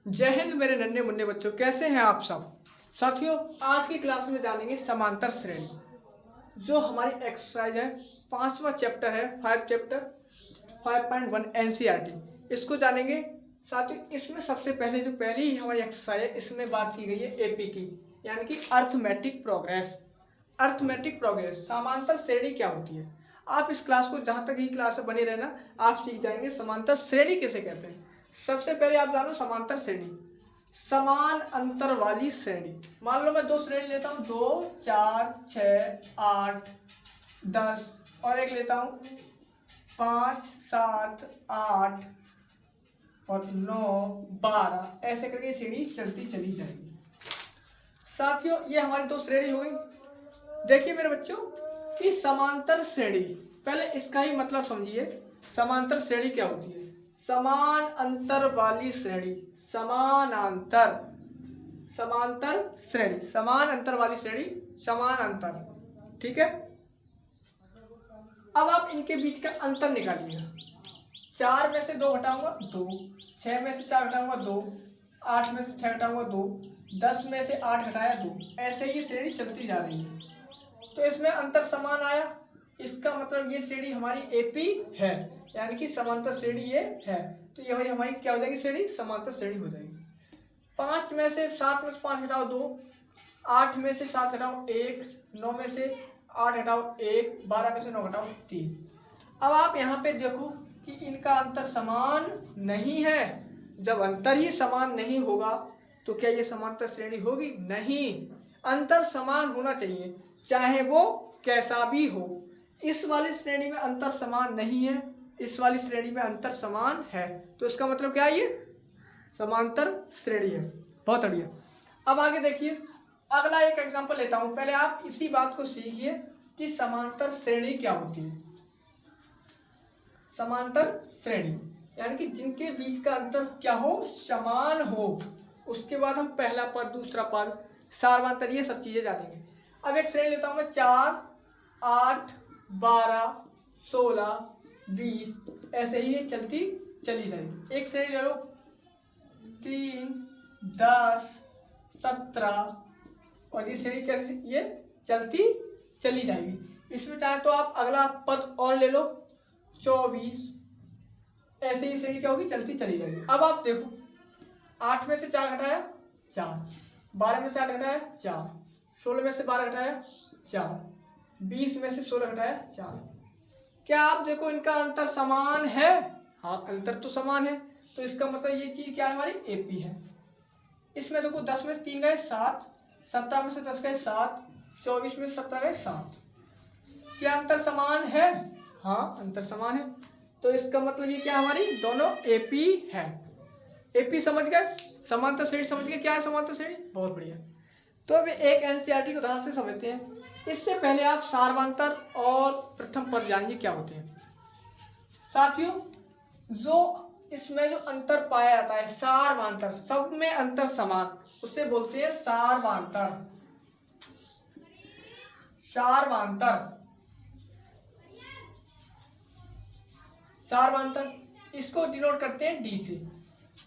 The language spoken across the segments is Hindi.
जय हिंद मेरे नन्हे मुन्ने बच्चों, कैसे हैं आप सब। साथियों, आज की क्लास में जानेंगे समांतर श्रेणी, जो हमारी एक्सरसाइज है। 5वां चैप्टर है, 5 चैप्टर 5.1 एनसीईआरटी, इसको जानेंगे। साथियों, इसमें सबसे पहले जो पहली हमारी एक्सरसाइज है, इसमें बात की गई है एपी की, यानी कि अर्थमेटिक प्रोग्रेस। अर्थमेटिक प्रोग्रेस, समांतर श्रेणी क्या होती है। आप इस क्लास को जहाँ तक ही क्लास में बने रहना, आप सीख जाएंगे समांतर श्रेणी किसे कहते हैं। सबसे पहले आप जानो समांतर श्रेणी, समान अंतर वाली श्रेणी। मान लो मैं दो श्रेणी लेता हूँ, 2, 4, 6, 8, 10 और एक लेता हूँ 5, 7, 8 और 9, 12, ऐसे करके श्रेणी चलती चली जाएगी। साथियों, ये हमारी दो श्रेणी हो गई। देखिए मेरे बच्चों कि समांतर श्रेणी, पहले इसका ही मतलब समझिए। समांतर श्रेणी क्या होती है? समान अंतर वाली श्रेणी, समानांतर, समांतर श्रेणी, समान अंतर वाली श्रेणी, समान अंतर। ठीक है, अब आप इनके बीच का अंतर निकालिएगा। 4 में से 2 घटाऊंगा 2, 6 में से 4 घटाऊंगा 2, 8 में से 6 घटाऊंगा 2, 10 में से 8 घटाया 2, ऐसे ही श्रेणी चलती जा रही है। तो इसमें अंतर समान आया, इसका मतलब ये श्रेणी हमारी एपी है, यानी कि समांतर श्रेणी ये है। तो ये हमारी क्या हो जाएगी? श्रेणी समांतर श्रेणी हो जाएगी। 5 में से 7 में से 5 घटाओ 2, 8 में से 7 घटाओ 1, 9 में से 8 घटाओ 1, 12 में से 9 घटाओ 3। अब आप यहाँ पे देखो कि इनका अंतर समान नहीं है। जब अंतर ही समान नहीं होगा तो क्या ये समांतर श्रेणी होगी? नहीं, अंतर समान होना चाहिए, चाहे वो कैसा भी हो। इस वाली श्रेणी में अंतर समान नहीं है, इस वाली श्रेणी में अंतर समान है, तो इसका मतलब क्या है? ये समांतर श्रेणी है। बहुत बढ़िया। अब आगे देखिए, अगला एक एग्जांपल लेता हूं। पहले आप इसी बात को सीखिए कि समांतर श्रेणी क्या होती है। समांतर श्रेणी यानी कि जिनके बीच का अंतर क्या हो? समान हो। उसके बाद हम पहला पद, दूसरा पद, सार्वंतर, ये सब चीजें जानेंगे। अब एक श्रेणी लेता हूं मैं, 4, 8, 12, 16, 20, ऐसे ही चलती चली जाएगी। एक श्रेणी ले लो 3, 10, 17, और ये श्रेणी कैसे ये चलती चली जाएगी। इसमें चाहे तो आप अगला पद और ले लो 24, ऐसे ही श्रेणी क्या होगी? चलती चली जाएगी। अब आप देखो, 8 में से 4 घटाया 4, 12 में से 8 घटाया 4, 16 में से 12 घटाया 4, 20 में से 16 घटाया 4। क्या आप देखो इनका अंतर समान है? हाँ, अंतर तो समान है, तो इसका मतलब ये चीज क्या है? हमारी एपी है। इसमें देखो 10 में से 3 गए 7, 17 में से 10 गए 7, 24 में से 17 गए 7। क्या अंतर समान है? हाँ, अंतर समान है, तो इसका मतलब ये क्या हमारी दोनों एपी है। एपी समझ गए? समांतर श्रेणी समझ गए क्या है समांतर श्रेणी? बहुत बढ़िया। तो अब एक एनसीईआरटी को उदाहरण से समझते हैं। इससे पहले आप सार्वंतर और प्रथम पद जानिए क्या होते हैं। साथियों, जो इसमें जो अंतर पाया जाता है सार्वंतर, सब में अंतर समान, उसे बोलते हैं सार्वंतर। सार्वंतर, सार्वंतर, इसको डिनोट करते हैं डी से,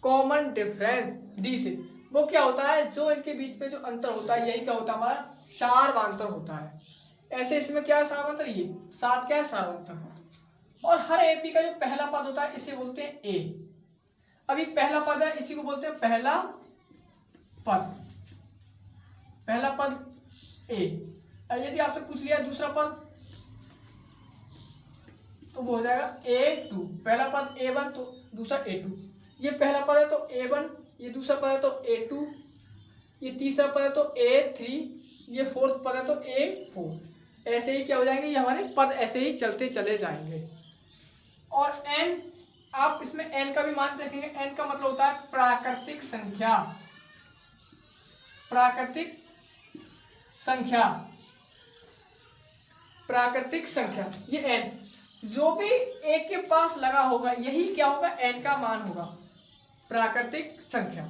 कॉमन डिफरेंस, डी से। वो क्या होता है? जो इनके बीच में जो अंतर होता है, यही क्या होता है? हमारा सार्वंतर होता है। ऐसे इसमें क्या है? सार्वंतर, ये 7 क्या है? सार्वंतर। और हर एपी का जो पहला पद होता है इसे बोलते हैं ए। अभी पहला पद है, इसी को बोलते हैं पहला पद, पहला पद ए। यदि आपसे पूछ लिया दूसरा पद तो वो हो जाएगा A2। पहला पद A1 तो दूसरा A2। ये पहला पद है तो A1, ये दूसरा पद है तो A2, ये तीसरा पद है तो A3, ये फोर्थ पद है तो A4। ऐसे ही क्या हो जाएंगे? ये हमारे पद ऐसे ही चलते चले जाएंगे। और n, आप इसमें n का भी मान देखेंगे। n का मतलब होता है प्राकृतिक संख्या, प्राकृतिक संख्या, प्राकृतिक संख्या। ये n जो भी एक के पास लगा होगा यही क्या होगा? n का मान होगा, प्राकृतिक संख्या।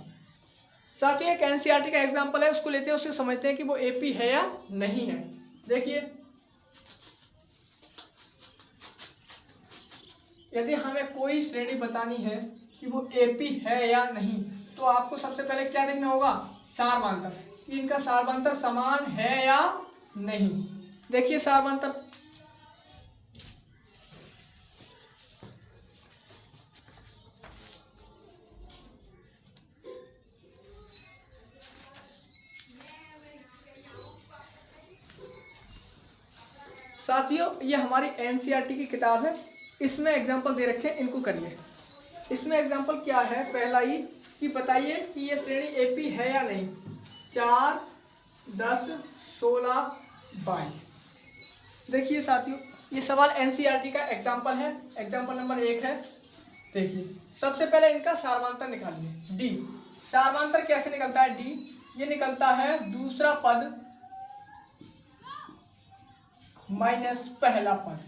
साथियों, एक एनसीईआरटी का एग्जांपल है, उसको लेते हैं, उससे समझते हैं कि वो एपी है या नहीं है। देखिए, यदि हमें कोई श्रेणी बतानी है कि वो एपी है या नहीं, तो आपको सबसे पहले क्या देखना होगा, सारवांतर, इनका सारवांतर समान है या नहीं। देखिए सारवांतर, साथियों ये हमारी एनसीईआरटी की किताब है, इसमें एग्जाम्पल दे रखे हैं, इनको करिए। इसमें एग्जाम्पल क्या है, पहला ही कि बताइए कि ये श्रेणी एपी है या नहीं। 4, 10, 16, 22। देखिए साथियों ये सवाल एनसीईआरटी का एग्जाम्पल है, एग्जाम्पल नंबर 1 है। देखिए सबसे पहले इनका सारवांतर निकालिए। डी, सारवांतर कैसे निकलता है, डी ये निकलता है दूसरा पद माइनस पहला पद।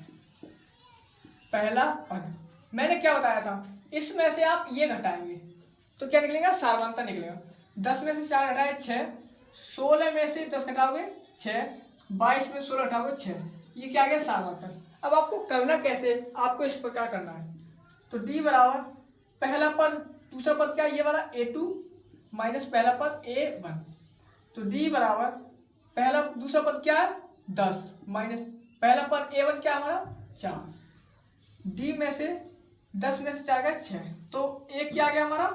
पहला पद मैंने क्या बताया था, इसमें से आप ये घटाएंगे तो क्या निकलेगा, सारवांतर निकलेगा। 10 में से 4 घटाए 6, 16 में से 10 घटाओगे 6, 22 में 16 घटाओगे 6, ये क्या आ गया, सारवांतर। अब आपको करना कैसे, आपको इस प्रकार करना है। तो डी बराबर पहला पद, दूसरा पद क्या है, ये वाला a2 माइनस पहला पद a1। तो डी बराबर पहला दूसरा पद क्या है 10 माइनस पहला पद a1 क्या है हमारा 4। डी में से 10 में से 4 गया 6, तो एक क्या आ गया हमारा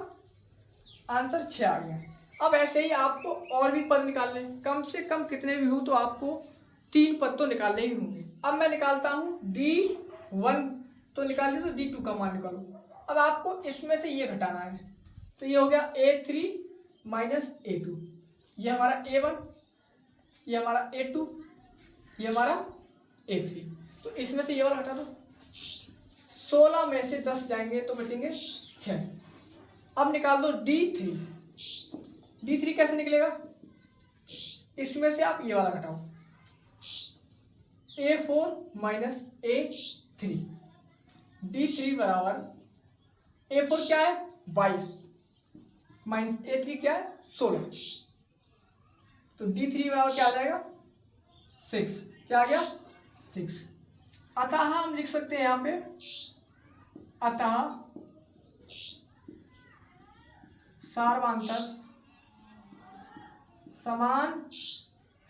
आंसर 6 आ गया। अब ऐसे ही आपको और भी पद निकालने, कम से कम कितने भी हो तो आपको 3 पद तो निकालने ही होंगे। अब मैं निकालता हूँ D1 तो निकाल दी, तो D2 का मान निकालो। अब आपको इसमें से ये घटाना है, तो ये हो गया A3 माइनस A2, ये हमारा A1, ये हमारा A2, ये हमारा A3। तो इसमें से ये वाला हटा दो, 16 में से 10 जाएंगे तो बचेंगे 6। अब निकाल दो D3। D3 कैसे निकलेगा, इसमें से आप ये वाला घटाओ, A4 माइनस A3। D3 बराबर A4 क्या है 22 माइनस A3 क्या है 16। तो D3 बराबर क्या आ जाएगा 6, क्या आ गया 6। अतः हम लिख सकते हैं यहाँ पे, अतः सारवांतर समान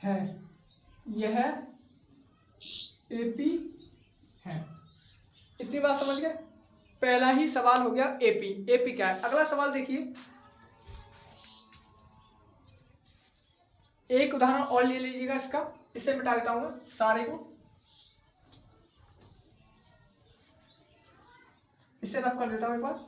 है, यह एपी है। इतनी बात समझ गए, पहला ही सवाल हो गया एपी। एपी क्या है, अगला सवाल देखिए, एक उदाहरण और ले लीजिएगा इसका, इसे मिटा देता हूँ सारे को, इसे रफ कर देता हूँ एक बार।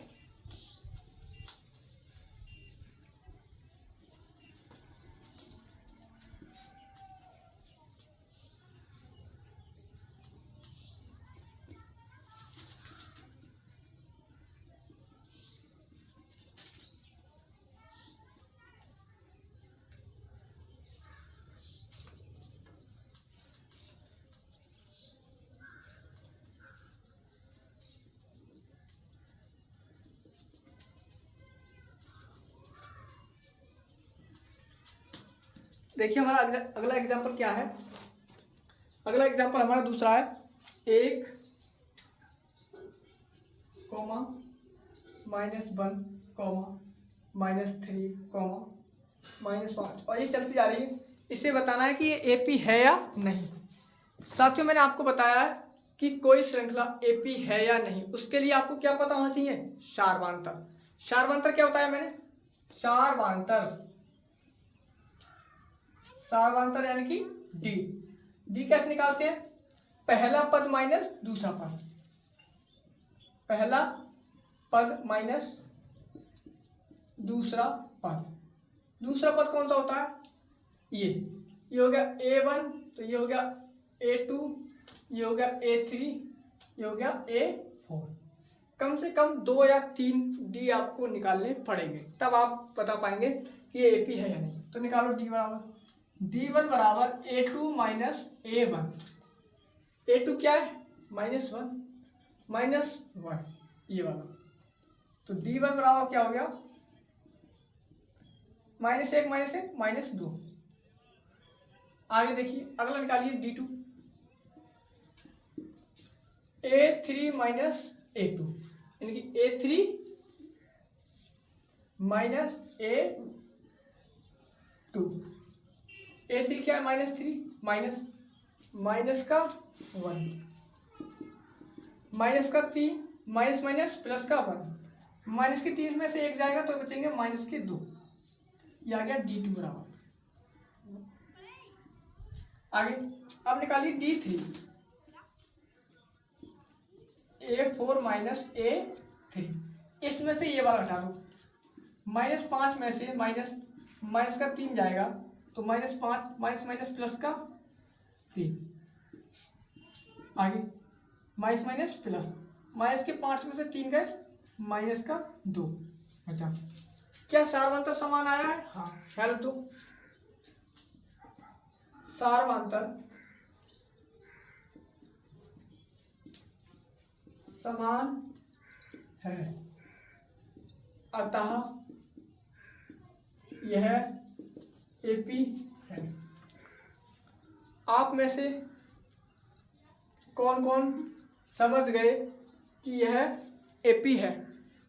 देखिए हमारा अगला एग्जाम्पल क्या है, अगला एग्जाम्पल हमारा दूसरा है 1, -1, -3, -5 और ये चलती जा रही है। इसे बताना है कि ये एपी है या नहीं। साथियों मैंने आपको बताया है कि कोई श्रृंखला एपी है या नहीं, उसके लिए आपको क्या पता होना चाहिए, सारवांतर। सारवांतर क्या बताया मैंने, सारवांतर यानी कि डी कैसे निकालते हैं, पहला पद माइनस दूसरा पद, पहला पद माइनस दूसरा पद। दूसरा पद कौन सा होता है, ये हो गया A1, तो ये हो गया A2, ये हो गया A3, ये हो गया A4। कम से कम 2 या 3 डी आपको निकालने पड़ेंगे, तब आप बता पाएंगे कि ये एपी है या नहीं। तो निकालो डी बराबर D1 बराबर A2 माइनस A1। A2 क्या है -1, ये वाला। तो D1 बराबर क्या हो गया -1, -2। आगे देखिए अगला निकालिए D2, A3 माइनस A2 यानी कि A3 माइनस A2। A3 क्या है? -3 माइनस का 1 माइनस का 3 माइनस माइनस प्लस का 1 माइनस के 3 में से 1 जाएगा तो बचेंगे माइनस के 2। ये आ गया D2 बराबर। आगे अब निकालिए D3। A4 minus A3। इसमें से ये वाला हटा दो। -5 में से माइनस का 3 जाएगा तो -5 माइनस माइनस प्लस का 3। आगे माइनस माइनस प्लस, माइनस के 5 में से 3 गए, माइनस का 2 बचा। क्या सारवांतर समान आया है? हाँ, ख्याल दो। सारवांतर समान है, अतः यह एपी है। आप में से कौन कौन समझ गए कि यह एपी है?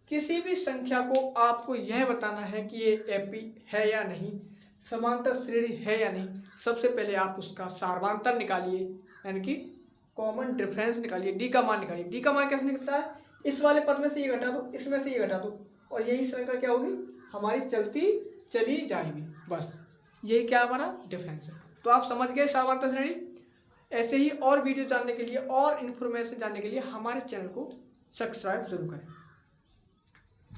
किसी भी संख्या को आपको यह बताना है कि ये एपी है या नहीं, समांतर श्रेणी है या नहीं, सबसे पहले आप उसका सारवांतर निकालिए, यानी कि कॉमन डिफरेंस निकालिए, डी का मान निकालिए। डी का मान कैसे निकलता है? इस वाले पद में से ये घटा दो, इसमें से ये घटा दो, और यही संख्या क्या होगी? हमारी चलती चली जाएगी। बस यही क्या हमारा डिफरेंस है। तो आप समझ गए सारवांतर श्रेणी। ऐसे ही और वीडियो जानने के लिए और इन्फॉर्मेशन जानने के लिए हमारे चैनल को सब्सक्राइब जरूर करें।